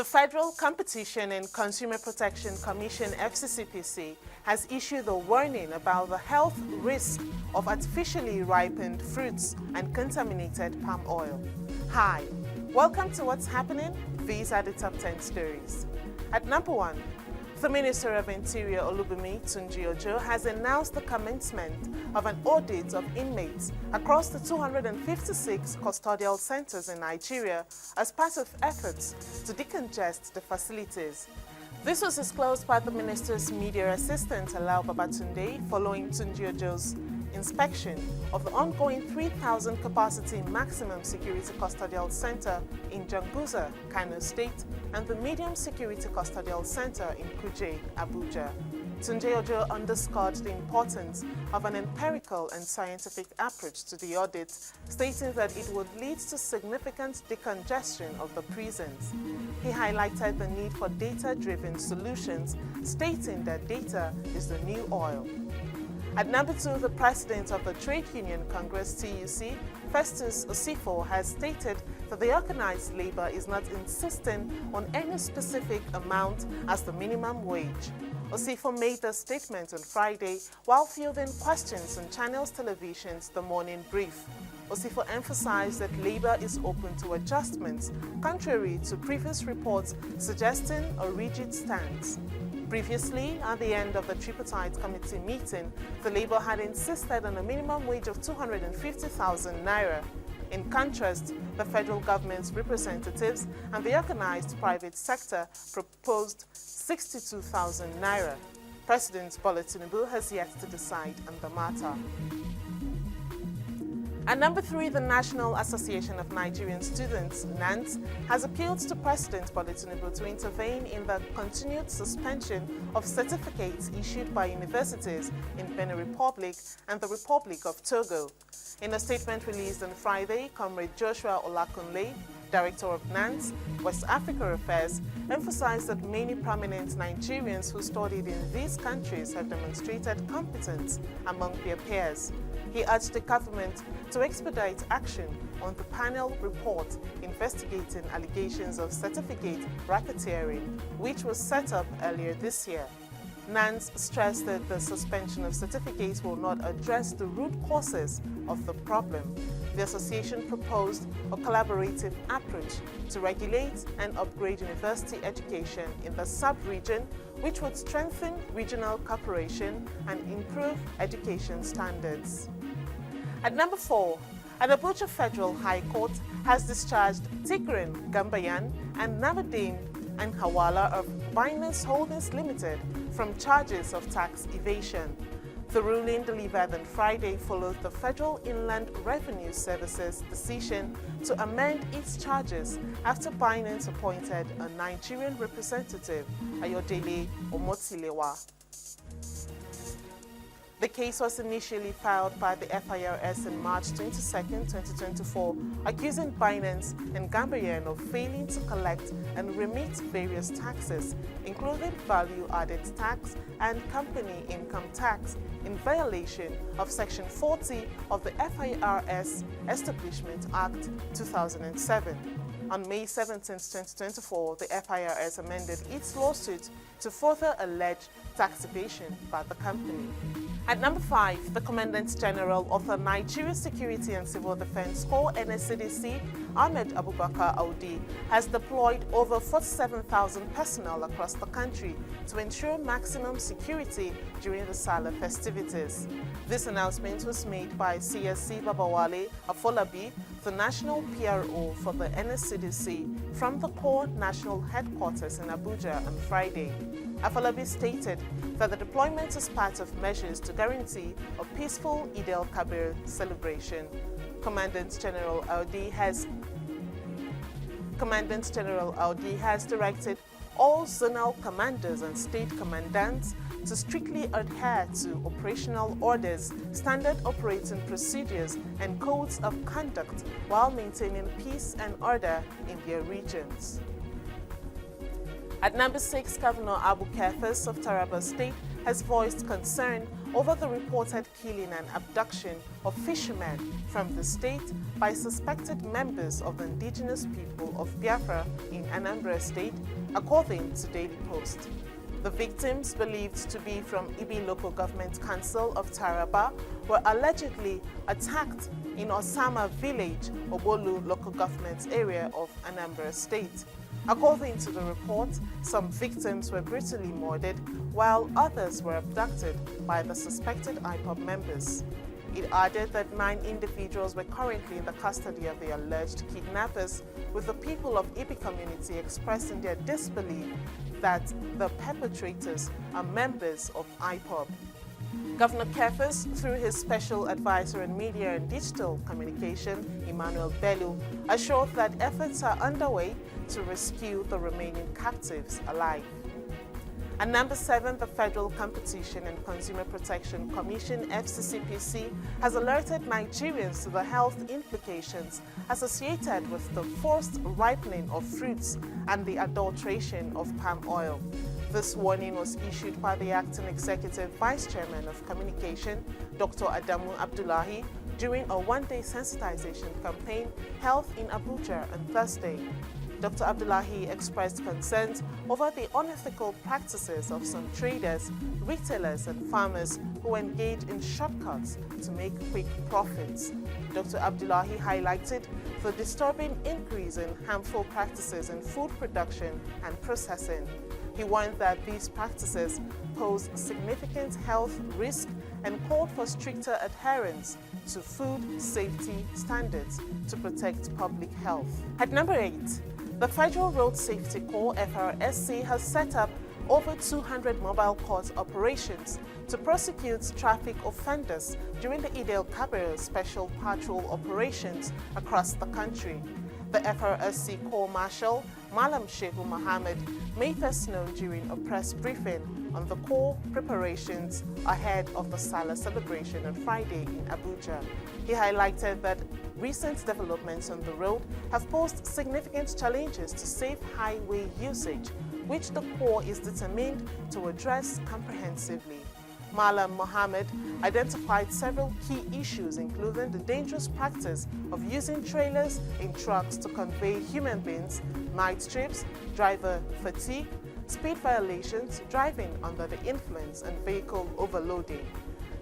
The Federal Competition and Consumer Protection Commission (FCCPC) has issued a warning about the health risk of artificially ripened fruits and contaminated palm oil. Hi, welcome to What's Happening. These are the top 10 stories. At number 1, the Minister of Interior Olubunmi Tunji-Ojo has announced the commencement of an audit of inmates across the 256 custodial centers in Nigeria as part of efforts to decongest the facilities. This was disclosed by the Minister's media assistant, Alao Babatunde, following Tunji-Ojo's inspection of the ongoing 3,000 capacity maximum security custodial center in Janguza, Kano State, and the medium security custodial center in Kuje, Abuja. Tunji-Ojo underscored the importance of an empirical and scientific approach to the audit, stating that it would lead to significant decongestion of the prisons. He highlighted the need for data-driven solutions, stating that data is the new oil. At number 2, the president of the Trade Union Congress TUC, Festus Osifo, has stated that the organized labor is not insisting on any specific amount as the minimum wage. Osifo made the statement on Friday while fielding questions on Channels Television's The Morning Brief. Osifo emphasized that labor is open to adjustments, contrary to previous reports suggesting a rigid stance. Previously, at the end of the tripartite committee meeting, the Labour had insisted on a minimum wage of 250,000 naira. In contrast, the federal government's representatives and the organized private sector proposed 62,000 naira. President Bola Tinubu has yet to decide on the matter. At number 3, the National Association of Nigerian Students, NANS, has appealed to President Bola Tinubu to intervene in the continued suspension of certificates issued by universities in Benin Republic and the Republic of Togo. In a statement released on Friday, Comrade Joshua Olakunle, Director of NANS, West Africa Affairs, emphasized that many prominent Nigerians who studied in these countries have demonstrated competence among their peers. He urged the government to expedite action on the panel report investigating allegations of certificate racketeering, which was set up earlier this year. NANS stressed that the suspension of certificates will not address the root causes of the problem. The association proposed a collaborative approach to regulate and upgrade university education in the sub-region, which would strengthen regional cooperation and improve education standards. At number 4, an Abuja Federal High Court has discharged Tigran Gambayan and Navadin and Hawala of Binance Holdings Limited from charges of tax evasion. The ruling delivered on Friday followed the Federal Inland Revenue Service's decision to amend its charges after Binance appointed a Nigerian representative, Ayodele Omotilewa. The case was initially filed by the FRSC on March 22, 2024, accusing Binance and Gambian of failing to collect and remit various taxes, including value-added tax and company income tax, in violation of Section 40 of the FIRS Establishment Act 2007. On May 17, 2024, the FIRS amended its lawsuit to further allege tax evasion by the company. At number 5, the Commandant General of the Nigeria Security and Civil Defense Corps (NSCDC), Ahmed Abubakar Audi, has deployed over 47,000 personnel across the country to ensure maximum security during the Salah festivities. This announcement was made by CSC Babawale Afolabi, the National PRO for the NSCDC, from the Corps National Headquarters in Abuja on Friday. Afolabi stated that the deployment is part of measures to guarantee a peaceful Eid-el-Kabir celebration. Commandant General Audi has directed all zonal commanders and state commandants to strictly adhere to operational orders, standard operating procedures, and codes of conduct while maintaining peace and order in their regions. At number 6, Governor Abu Kefas of Taraba State has voiced concern over the reported killing and abduction of fishermen from the state by suspected members of the indigenous people of Biafra in Anambra State, according to Daily Post. The victims, believed to be from Ibi Local Government Council of Taraba, were allegedly attacked in Osama Village, Obolu Local Government area of Anambra State. According to the report, some victims were brutally murdered, while others were abducted by the suspected IPOB members. It added that 9 individuals were currently in the custody of the alleged kidnappers, with the people of Ibi community expressing their disbelief that the perpetrators are members of IPOB. Governor Kefas, through his special advisor on media and digital communication, Emmanuel Bello, assured that efforts are underway to rescue the remaining captives alive. And number 7, the Federal Competition and Consumer Protection Commission, FCCPC, has alerted Nigerians to the health implications associated with the forced ripening of fruits and the adulteration of palm oil. This warning was issued by the Acting Executive Vice Chairman of Communication, Dr. Adamu Abdullahi, during a one-day sensitization campaign held in Abuja on Thursday. Dr. Abdullahi expressed concerns over the unethical practices of some traders, retailers, and farmers who engage in shortcuts to make quick profits. Dr. Abdullahi highlighted the disturbing increase in harmful practices in food production and processing. He warned that these practices pose significant health risk and called for stricter adherence to food safety standards to protect public health. At number 8, the Federal Road Safety Corps, FRSC, has set up over 200 mobile court operations to prosecute traffic offenders during the Eid-el-Kabir special patrol operations across the country. The FRSC Corps Marshal, Malam Shehu Mohammed, made this known during a press briefing on the Corps preparations ahead of the Salah celebration on Friday in Abuja. He highlighted that recent developments on the road have posed significant challenges to safe highway usage, which the Corps is determined to address comprehensively. Malam Mohammed identified several key issues, including the dangerous practice of using trailers in trucks to convey human beings, night trips, driver fatigue, speed violations, driving under the influence, and vehicle overloading.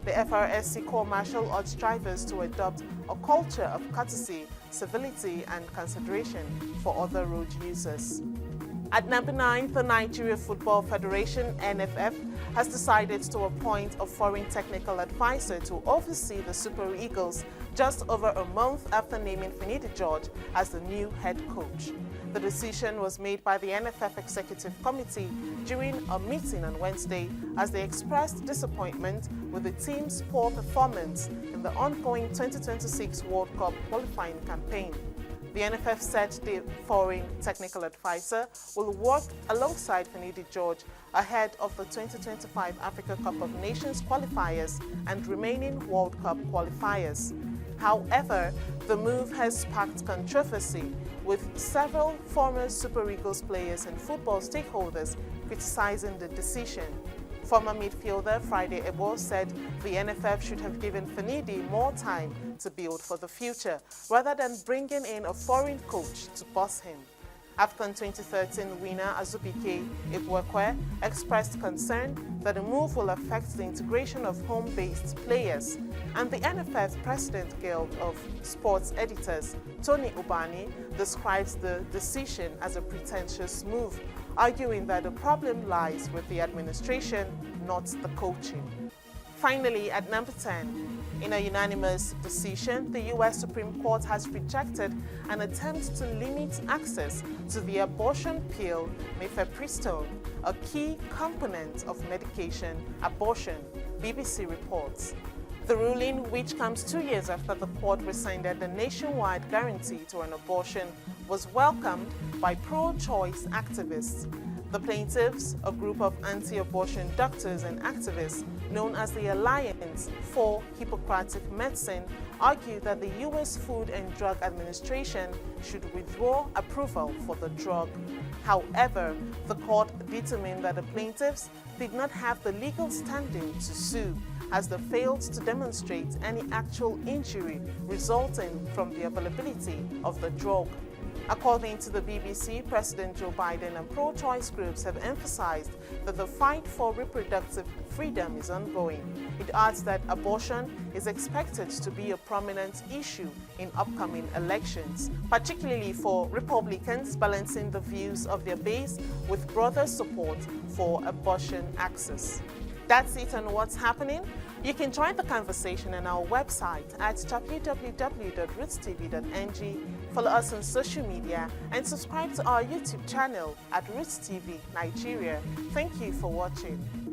The FRSC Corps Marshal urged drivers to adopt a culture of courtesy, civility, and consideration for other road users. At number 9, the Nigeria Football Federation, NFF, has decided to appoint a foreign technical advisor to oversee the Super Eagles just over a month after naming Finidi George as the new head coach. The decision was made by the NFF Executive Committee during a meeting on Wednesday as they expressed disappointment with the team's poor performance in the ongoing 2026 World Cup qualifying campaign. The NFF said the foreign technical advisor will work alongside Finidi George ahead of the 2025 Africa Cup of Nations qualifiers and remaining World Cup qualifiers. However, the move has sparked controversy, with several former Super Eagles players and football stakeholders criticizing the decision. Former midfielder Friday Ebo said the NFF should have given Finidi more time to build for the future, rather than bringing in a foreign coach to boss him. AFCON 2013 winner Azubike Ebuekwe expressed concern that the move will affect the integration of home-based players, and the NFF President Guild of Sports Editors, Tony Ubani, describes the decision as a pretentious move, arguing that the problem lies with the administration, not the coaching. Finally, at number 10, in a unanimous decision, the U.S. Supreme Court has rejected an attempt to limit access to the abortion pill mifepristone, a key component of medication abortion, BBC reports. The ruling, which comes 2 years after the court rescinded the nationwide guarantee to an abortion, was welcomed by pro-choice activists. The plaintiffs, a group of anti-abortion doctors and activists known as the Alliance for Hippocratic Medicine, argue that the U.S. Food and Drug Administration should withdraw approval for the drug. However, the court determined that the plaintiffs did not have the legal standing to sue, as they failed to demonstrate any actual injury resulting from the availability of the drug. According to the BBC, President Joe Biden and pro-choice groups have emphasized that the fight for reproductive freedom is ongoing. It adds that abortion is expected to be a prominent issue in upcoming elections, particularly for Republicans balancing the views of their base with broader support for abortion access. That's it on what's happening. You can join the conversation on our website at www.rootstv.ng, follow us on social media, and subscribe to our YouTube channel at Roots TV Nigeria. Thank you for watching.